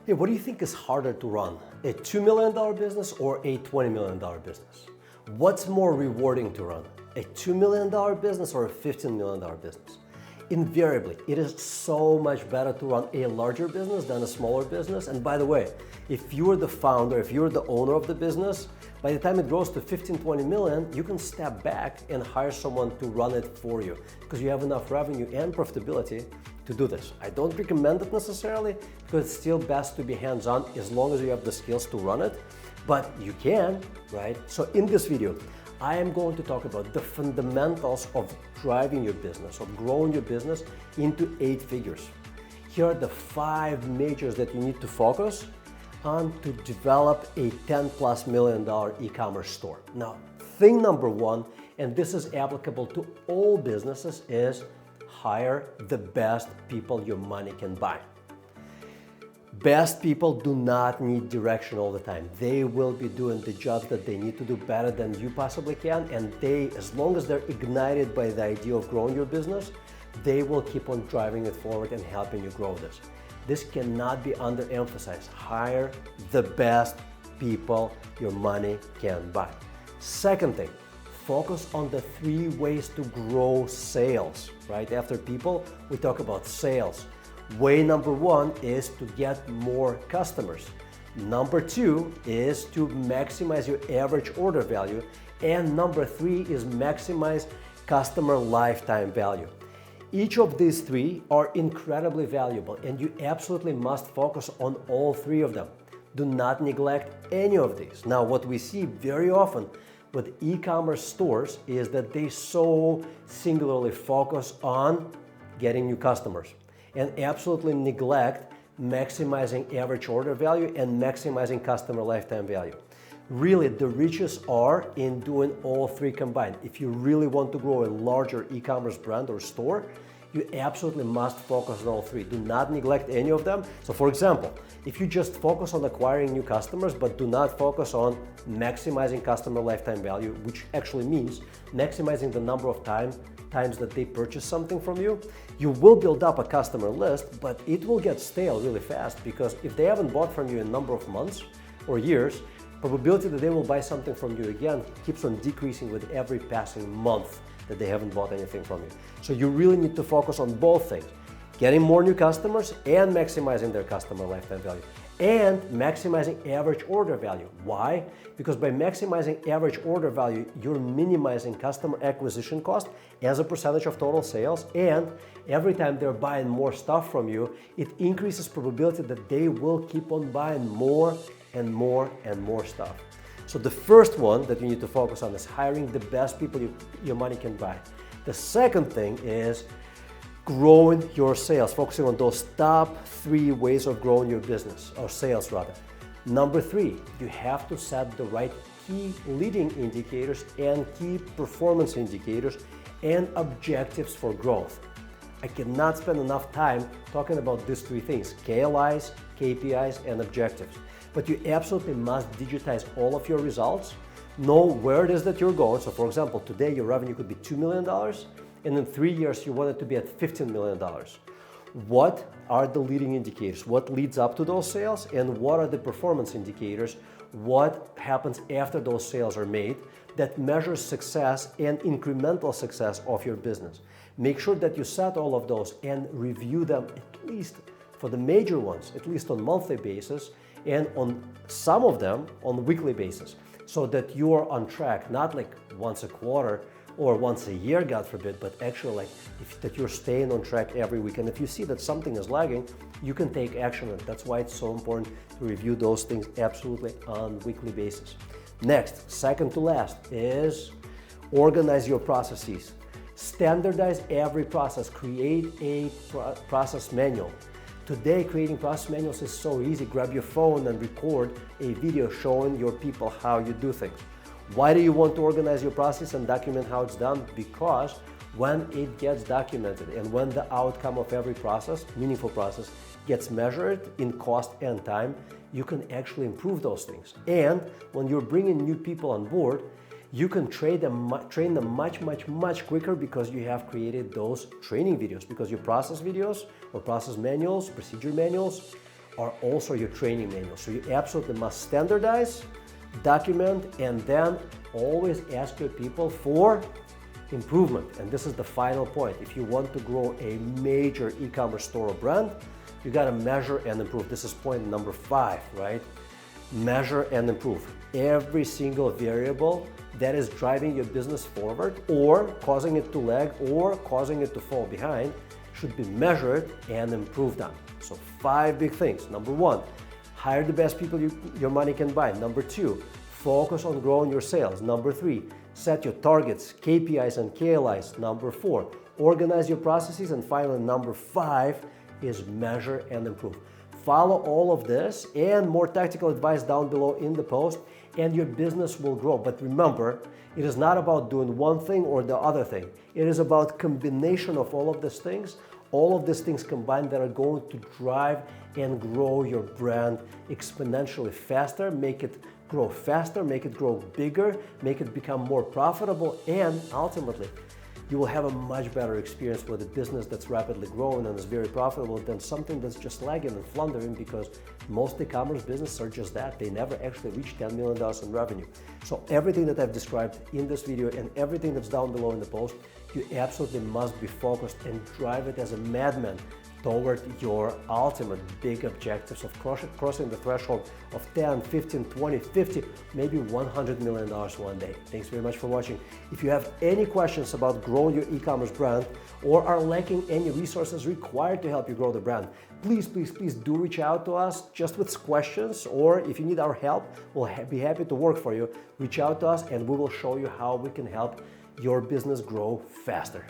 Hey, what do you think is harder to run? A $2 million business or a $20 million business? What's more rewarding to run? A $2 million business or a $15 million business? Invariably, it is so much better to run a larger business than a smaller business. And by the way, if you're the founder, if you're the owner of the business, by the time it grows to 15, 20 million, you can step back and hire someone to run it for you because you have enough revenue and profitability to do this. I don't recommend it necessarily because it's still best to be hands-on as long as you have the skills to run it, but you can, right? So in this video, I am going to talk about the fundamentals of driving your business, of growing your business into 8 figures. Here are the 5 majors that you need to focus on to develop a $10+ million e-commerce store. Now, thing number 1, and this is applicable to all businesses, is hire the best people your money can buy. Best people do not need direction all the time. They will be doing the jobs that they need to do better than you possibly can, and they, as long as they're ignited by the idea of growing your business, they will keep on driving it forward and helping you grow this. This cannot be underemphasized. Hire the best people your money can buy. Second thing, focus on the 3 ways to grow sales, right? After people, we talk about sales. Way number 1 is to get more customers. Number 2 is to maximize your average order value. And number 3 is maximize customer lifetime value. Each of these 3 are incredibly valuable, and you absolutely must focus on all 3 of them. Do not neglect any of these. Now, what we see very often with e-commerce stores is that they so singularly focus on getting new customers and absolutely neglect maximizing average order value and maximizing customer lifetime value. Really, the riches are in doing all 3 combined. If you really want to grow a larger e-commerce brand or store, you absolutely must focus on all 3. Do not neglect any of them. So for example, if you just focus on acquiring new customers but do not focus on maximizing customer lifetime value, which actually means maximizing the number of times that they purchase something from you, you will build up a customer list, but it will get stale really fast because if they haven't bought from you in a number of months or years, probability that they will buy something from you again keeps on decreasing with every passing month that they haven't bought anything from you. So you really need to focus on both things, getting more new customers and maximizing their customer lifetime value and maximizing average order value. Why? Because by maximizing average order value, you're minimizing customer acquisition cost as a percentage of total sales, and every time they're buying more stuff from you, it increases probability that they will keep on buying more and more and more stuff. So the first one that you need to focus on is hiring the best people your money can buy. The second thing is growing your sales, focusing on those top 3 ways of growing your business, or sales rather. Number 3, you have to set the right key leading indicators and key performance indicators and objectives for growth. I cannot spend enough time talking about these 3 things: KLIs, KPIs, and objectives. But you absolutely must digitize all of your results, know where it is that you're going. So for example, today your revenue could be $2 million, and in 3 years you want it to be at $15 million. What are the leading indicators? What leads up to those sales? And what are the performance indicators? What happens after those sales are made that measures success and incremental success of your business? Make sure that you set all of those and review them, at least for the major ones, at least on a monthly basis, and on some of them on a weekly basis, so that you are on track, not like once a quarter or once a year, God forbid, but actually like that you're staying on track every week. And if you see that something is lagging, you can take action on it. That's why it's so important to review those things absolutely on a weekly basis. Next, second to last, is organize your processes. Standardize every process. Create a process manual. Today, creating process manuals is so easy. Grab your phone and record a video showing your people how you do things. Why do you want to organize your process and document how it's done? Because when it gets documented and when the outcome of every process, meaningful process, gets measured in cost and time, you can actually improve those things. And when you're bringing new people on board, you can train them much quicker because you have created those training videos, because your process videos or process manuals, procedure manuals are also your training manuals. So you absolutely must standardize, document, and then always ask your people for improvement. And this is the final point. If you want to grow a major e-commerce store or brand, you got to measure and improve. This is point number 5, right? Measure and improve. Every single variable that is driving your business forward or causing it to lag or causing it to fall behind should be measured and improved on. So 5 big things. Number 1, hire the best people your money can buy. Number 2, focus on growing your sales. Number 3, set your targets, KPIs and KLIs. Number 4, organize your processes. And finally, number 5 is measure and improve. Follow all of this and more tactical advice down below in the post, and your business will grow. But remember, it is not about doing one thing or the other thing. It is about combination of all of these things combined that are going to drive and grow your brand exponentially faster, make it grow faster, make it grow bigger, make it become more profitable, and ultimately, you will have a much better experience with a business that's rapidly growing and is very profitable than something that's just lagging and floundering, because most e-commerce businesses are just that. They never actually reach $10 million in revenue. So everything that I've described in this video and everything that's down below in the post, you absolutely must be focused and drive it as a madman toward your ultimate big objectives of crossing the threshold of 10, 15, 20, 50, maybe $100 million one day. Thanks very much for watching. If you have any questions about growing your e-commerce brand or are lacking any resources required to help you grow the brand, please do reach out to us just with questions, or if you need our help, we'll be happy to work for you. Reach out to us and we will show you how we can help your business grow faster.